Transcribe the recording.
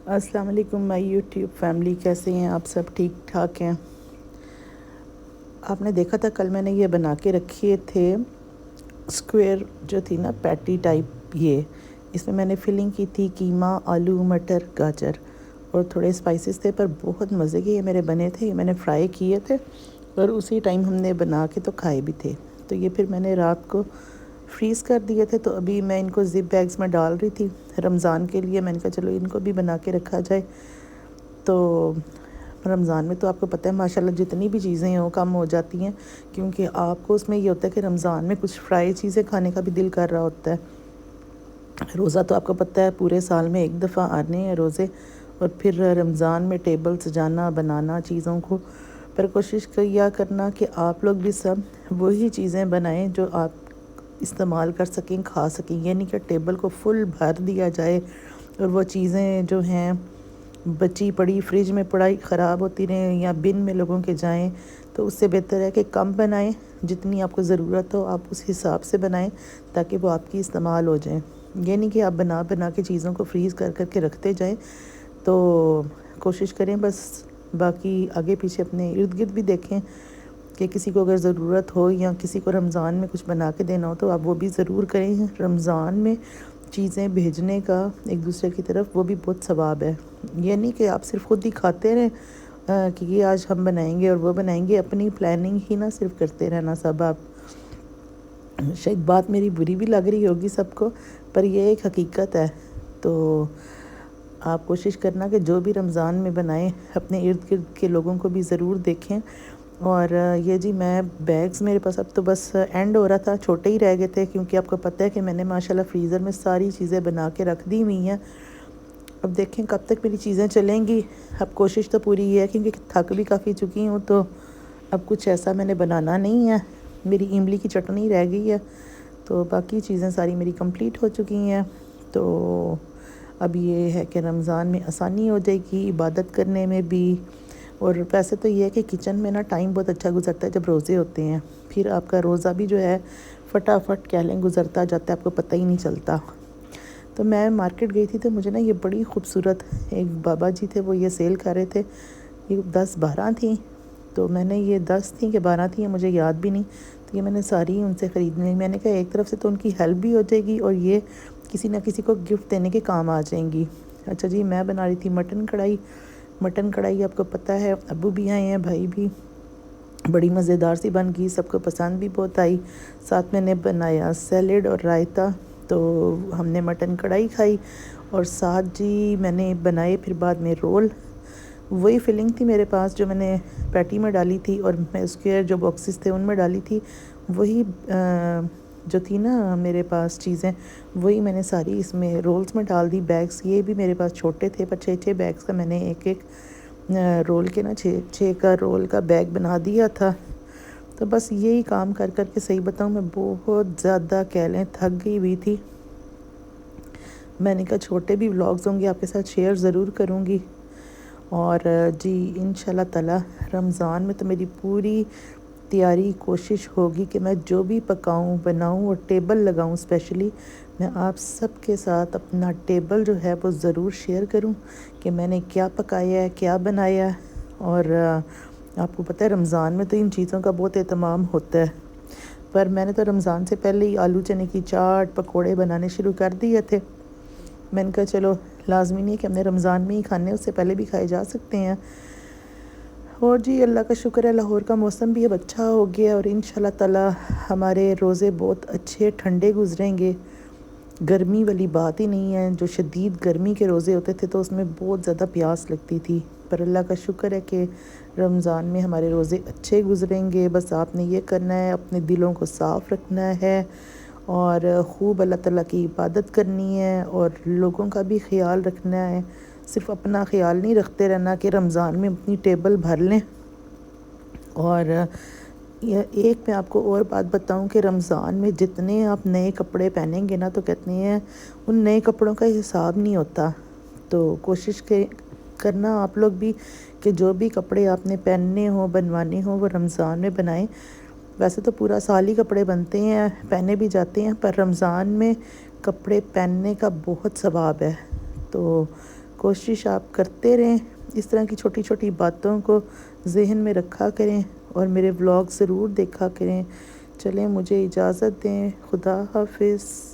السلام علیکم مائی YouTube family, کیسے ہیں آپ؟ سب ٹھیک ٹھاک ہیں؟ آپ نے دیکھا تھا کل میں نے یہ بنا کے رکھے تھے اسکوئر جو تھی نا، پیٹی ٹائپ. یہ اس میں نے فلنگ کی تھی قیمہ، آلو، مٹر، گاجر اور تھوڑے اسپائسز تھے، پر بہت مزے کے یہ میرے بنے تھے. یہ میں نے فرائی کیے تھے اور اسی ٹائم ہم نے بنا کے تو کھائے بھی تھے. تو یہ پھر میں نے رات کو فریز کر دیے تھے، تو ابھی میں ان کو زپ بیگز میں ڈال رہی تھی رمضان کے لیے. میں نے کہا چلو ان کو بھی بنا کے رکھا جائے. تو رمضان میں تو آپ کو پتہ ہے ماشاءاللہ جتنی بھی چیزیں ہوں کم ہو جاتی ہیں، کیونکہ آپ کو اس میں یہ ہوتا ہے کہ رمضان میں کچھ فرائی چیزیں کھانے کا بھی دل کر رہا ہوتا ہے. روزہ تو آپ کو پتہ ہے پورے سال میں ایک دفعہ آنے ہیں روزے، اور پھر رمضان میں ٹیبل سجانا، بنانا چیزوں کو. پر کوشش کیا کرنا کہ آپ لوگ بھی سب وہی چیزیں بنائیں جو آپ استعمال کر سکیں، کھا سکیں. یہ نہیں کہ ٹیبل کو فل بھر دیا جائے اور وہ چیزیں جو ہیں بچی پڑی فریج میں پڑائی خراب ہوتی رہیں یا بن میں لوگوں کے جائیں. تو اس سے بہتر ہے کہ کم بنائیں، جتنی آپ کو ضرورت ہو آپ اس حساب سے بنائیں تاکہ وہ آپ کی استعمال ہو جائیں. یہ نہیں کہ آپ بنا کے چیزوں کو فریز کر کے رکھتے جائیں. تو کوشش کریں بس. باقی آگے پیچھے اپنے ارد گرد بھی دیکھیں کہ کسی کو اگر ضرورت ہو یا کسی کو رمضان میں کچھ بنا کے دینا ہو تو آپ وہ بھی ضرور کریں. رمضان میں چیزیں بھیجنے کا ایک دوسرے کی طرف وہ بھی بہت ثواب ہے. یہ نہیں کہ آپ صرف خود ہی کھاتے رہیں کہ یہ آج ہم بنائیں گے اور وہ بنائیں گے، اپنی پلاننگ ہی نہ صرف کرتے رہنا سب آپ. شاید بات میری بری بھی لگ رہی ہوگی سب کو، پر یہ ایک حقیقت ہے. تو آپ کوشش کرنا کہ جو بھی رمضان میں بنائیں اپنے ارد گرد کے لوگوں کو بھی ضرور دیکھیں. اور یہ جی میں بیگز میرے پاس اب تو بس اینڈ ہو رہا تھا، چھوٹے ہی رہ گئے تھے کیونکہ آپ کو پتہ ہے کہ میں نے ماشاءاللہ فریزر میں ساری چیزیں بنا کے رکھ دی ہوئی ہیں. اب دیکھیں کب تک میری چیزیں چلیں گی. اب کوشش تو پوری یہ ہے کیونکہ تھک بھی کافی چکی ہوں، تو اب کچھ ایسا میں نے بنانا نہیں ہے. میری املی کی چٹنی رہ گئی ہے، تو باقی چیزیں ساری میری کمپلیٹ ہو چکی ہیں. تو اب یہ ہے کہ رمضان میں آسانی ہو جائے گی عبادت کرنے میں بھی. اور ویسے تو یہ ہے کہ کچن میں نا ٹائم بہت اچھا گزرتا ہے جب روزے ہوتے ہیں. پھر آپ کا روزہ بھی جو ہے فٹافٹ کہہ لیں گزرتا جاتا ہے، آپ کو پتہ ہی نہیں چلتا. تو میں مارکیٹ گئی تھی تو مجھے نا یہ بڑی خوبصورت ایک بابا جی تھے، وہ یہ سیل کر رہے تھے. یہ 10-12 تھیں، تو میں نے یہ 10 تھیں کہ 12 تھیں مجھے یاد بھی نہیں. تو یہ میں نے ساری ان سے خریدنے. میں نے کہا ایک طرف سے تو ان کی ہیلپ بھی ہو جائے گی اور یہ کسی نہ کسی کو گفٹ دینے کے کام آ جائیں گی. اچھا جی، میں بنا رہی تھی مٹن کڑھائی. مٹن کڑھائی آپ کو پتہ ہے ابو بھی آئے ہیں، بھائی بھی. بڑی مزیدار سی بن گئی، سب کو پسند بھی بہت آئی. ساتھ میں نے بنایا سیلیڈ اور رائتا. تو ہم نے مٹن کڑھائی کھائی اور ساتھ جی میں نے بنائے پھر بعد میں رول. وہی فلنگ تھی میرے پاس جو میں نے پیٹی میں ڈالی تھی اور میں اس کے جو باکسز تھے ان میں ڈالی تھی. وہی جو تھی نا میرے پاس چیزیں، وہی میں نے ساری اس میں رولز میں ڈال دی. بیگز یہ بھی میرے پاس چھوٹے تھے، پر 6 بیگز کا میں نے ایک رول کے نا 6 کا رول کا بیگ بنا دیا تھا. تو بس یہی کام کر کے صحیح بتاؤں میں بہت زیادہ کہہ لیں تھک گئی ہوئی تھی. میں نے کہا چھوٹے بھی ولاگز ہوں گے آپ کے ساتھ شیئر ضرور کروں گی. اور جی انشاءاللہ تعالی رمضان میں تو میری پوری تیاری کوشش ہوگی کہ میں جو بھی پکاؤں بناؤں اور ٹیبل لگاؤں. اسپیشلی میں آپ سب کے ساتھ اپنا ٹیبل جو ہے وہ ضرور شیئر کروں کہ میں نے کیا پکایا ہے، کیا بنایا ہے. اور آپ کو پتہ ہے رمضان میں تو ان چیزوں کا بہت اہتمام ہوتا ہے. پر میں نے تو رمضان سے پہلے ہی آلو چنے کی چاٹ پکوڑے بنانے شروع کر دیے تھے. میں نے کہا چلو لازمی نہیں کہ ہم نے رمضان میں ہی کھانے، اس سے پہلے بھی کھائے جا سکتے ہیں. اور جی اللہ کا شکر ہے لاہور کا موسم بھی اب اچھا ہو گیا اور انشاءاللہ تعالی ہمارے روزے بہت اچھے ٹھنڈے گزریں گے. گرمی والی بات ہی نہیں ہے. جو شدید گرمی کے روزے ہوتے تھے تو اس میں بہت زیادہ پیاس لگتی تھی، پر اللہ کا شکر ہے کہ رمضان میں ہمارے روزے اچھے گزریں گے. بس آپ نے یہ کرنا ہے، اپنے دلوں کو صاف رکھنا ہے اور خوب اللہ تعالیٰ کی عبادت کرنی ہے اور لوگوں کا بھی خیال رکھنا ہے. صرف اپنا خیال نہیں رکھتے رہنا کہ رمضان میں اپنی ٹیبل بھر لیں. اور یہ ایک میں آپ کو اور بات بتاؤں کہ رمضان میں جتنے آپ نئے کپڑے پہنیں گے نا تو کہتے ہیں ان نئے کپڑوں کا حساب نہیں ہوتا. تو کوشش کرنا آپ لوگ بھی کہ جو بھی کپڑے آپ نے پہننے ہوں بنوانے ہوں وہ رمضان میں بنائیں. ویسے تو پورا سال ہی کپڑے بنتے ہیں، پہنے بھی جاتے ہیں، پر رمضان میں کپڑے پہننے کا بہت ثواب ہے. تو کوشش آپ کرتے رہیں، اس طرح کی چھوٹی چھوٹی باتوں کو ذہن میں رکھا کریں اور میرے ولاگ ضرور دیکھا کریں۔ چلیں مجھے اجازت دیں، خدا حافظ۔